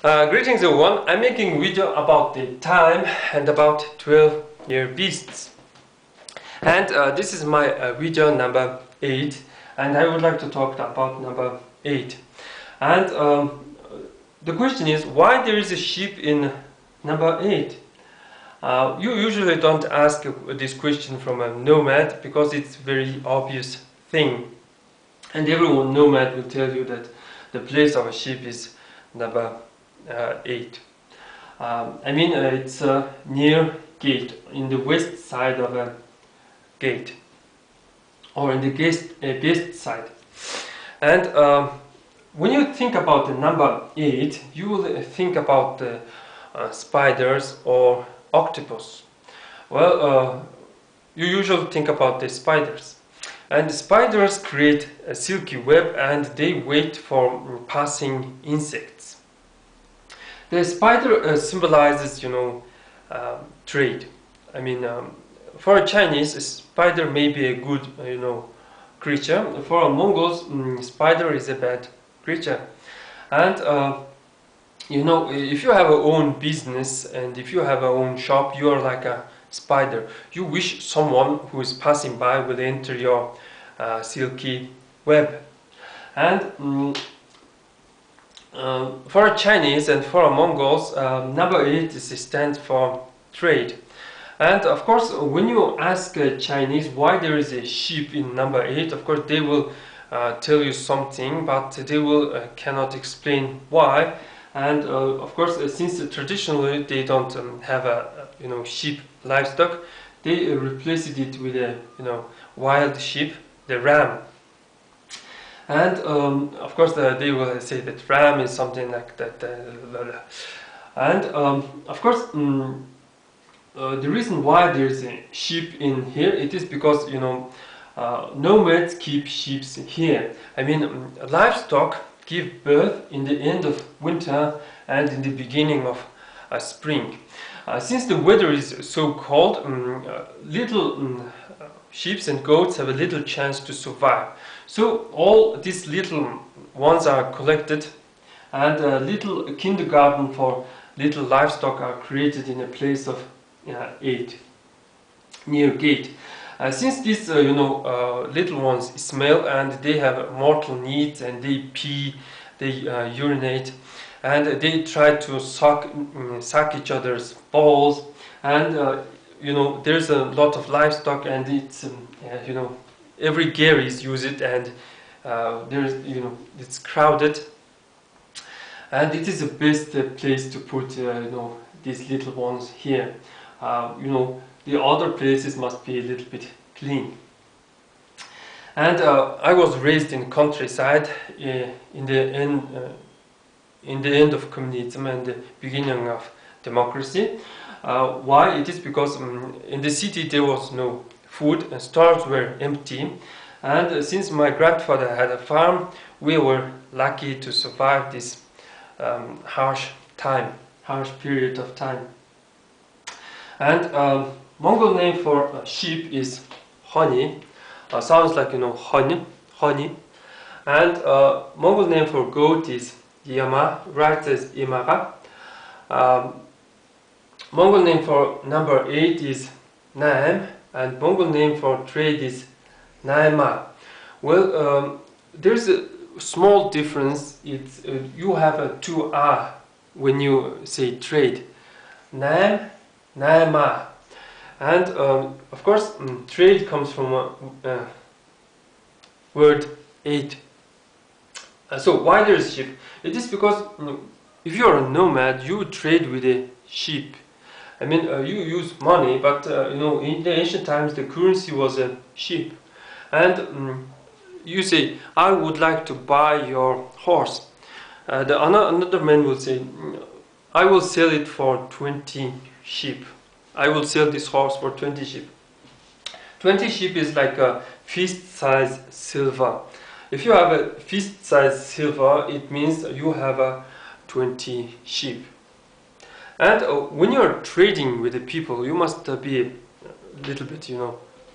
Greetings everyone, I'm making a video about the time and about 12-year beasts. And this is my video number 8, and I would like to talk about number 8. And the question is, why there is a sheep in number 8? You usually don't ask this question from a nomad because it's a very obvious thing. And everyone nomad will tell you that the place of a sheep is number 8. It's near gate, in the west side of a gate, or in the east side. And when you think about the number 8, you will think about the spiders or octopus. Well, you usually think about the spiders. And the spiders create a silky web and they wait for passing insects. The spider symbolizes, trade. For a Chinese, a spider may be a good, creature. For a Mongols, spider is a bad creature. And if you have your own business and if you have your own shop, you are like a spider. You wish someone who is passing by will enter your silky web. And for a Chinese and for a Mongols, number 8 stands for trade. And of course, when you ask a Chinese why there is a sheep in number 8, of course they will tell you something, but they will cannot explain why. And of course, since traditionally they don't have a sheep livestock, they replaced it with a wild sheep, the ram. And of course they will say that ram is something like that. And of course the reason why there's a sheep in here, it is because nomads keep sheep here. Livestock give birth in the end of winter and in the beginning of spring. Since the weather is so cold, little sheep and goats have a little chance to survive. So all these little ones are collected, and a little kindergarten for little livestock are created in a place of 8 near gate. Since these little ones smell and they have mortal needs and they pee, they urinate, and they try to suck each other's balls, and there's a lot of livestock, and it's every Garys use it, and there's it's crowded, and it is the best place to put these little ones here. The other places must be a little bit clean. And I was raised in countryside in the end of communism and the beginning of democracy. Why? It is because in the city there was no food and stores were empty. And since my grandfather had a farm, we were lucky to survive this harsh period of time. And Mongol name for sheep is Honi. Sounds like Honi. And Mongol name for goat is Yama, right as Imara. Mongol name for number 8 is Nai-r-am, and Mongol name for trade is Nai-r-am-dal. Well, there's a small difference. It's you have a 2R when you say trade. Nai-r-am-dal. And of course, trade comes from a word 8. So why there is sheep? It is because if you are a nomad, you trade with a sheep. You use money, but in the ancient times the currency was a sheep. And you say, I would like to buy your horse. Another man will say, I will sell it for 20 sheep. I will sell this horse for 20 sheep. 20 sheep is like a fist-size silver. If you have a fist-size silver, it means you have 20 sheep. And when you are trading with the people, you must be a little bit,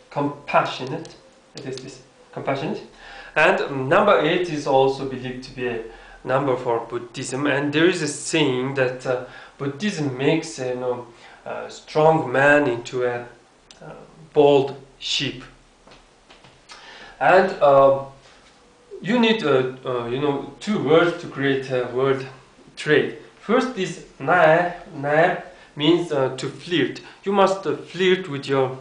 compassionate. It is this compassionate. And number 8 is also believed to be a number for Buddhism, and there is a saying that Buddhism makes a strong man into a bold sheep. And you need two words to create a word trade. First is Nai means to flirt. You must flirt with your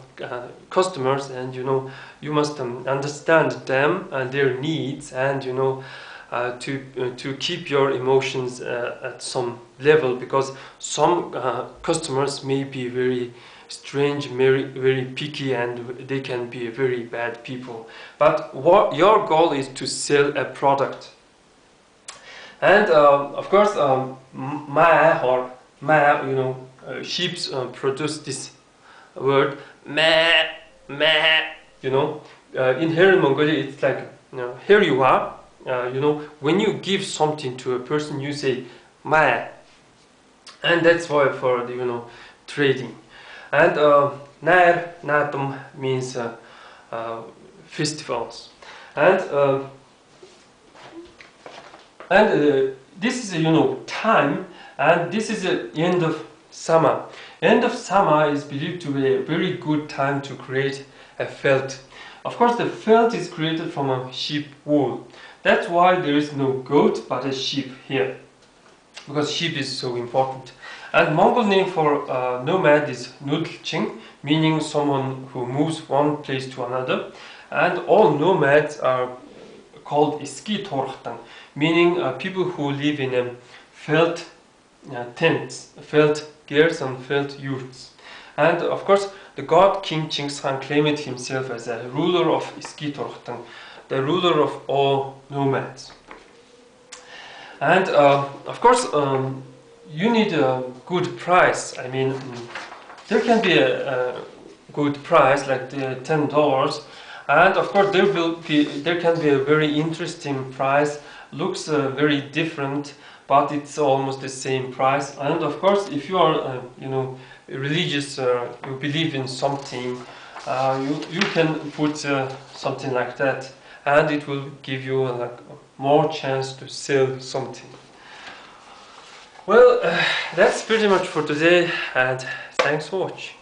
customers, and you must understand them and their needs, and to keep your emotions at some level, because some customers may be very strange, very picky, and they can be very bad people. But your goal is to sell a product. And of course, sheep produce this word meh, meh. In here in Mongolia, it's like, here you are. When you give something to a person, you say meh, and that's why for the trading. And Nai-r-am-dal means festivals, and this is time, and this is the end of summer. End of summer is believed to be a very good time to create a felt. Of course, the felt is created from a sheep wool. That's why there is no goat but a sheep here, because sheep is so important. And Mongol name for nomad is nudlching, meaning someone who moves one place to another. And all nomads are called iskitorchten, meaning people who live in felt tents, felt gears and felt yurts. And of course, the god King Chinggis Khan claimed himself as a ruler of iskitorchten, the ruler of all nomads. And of course, you need a good price. I mean, there can be a good price, like the $10, and of course there can be a very interesting price. Looks very different, but it's almost the same price. And of course, if you are religious, you believe in something, you can put something like that, and it will give you more chance to sell something. Well, that's pretty much for today, and thanks for watching.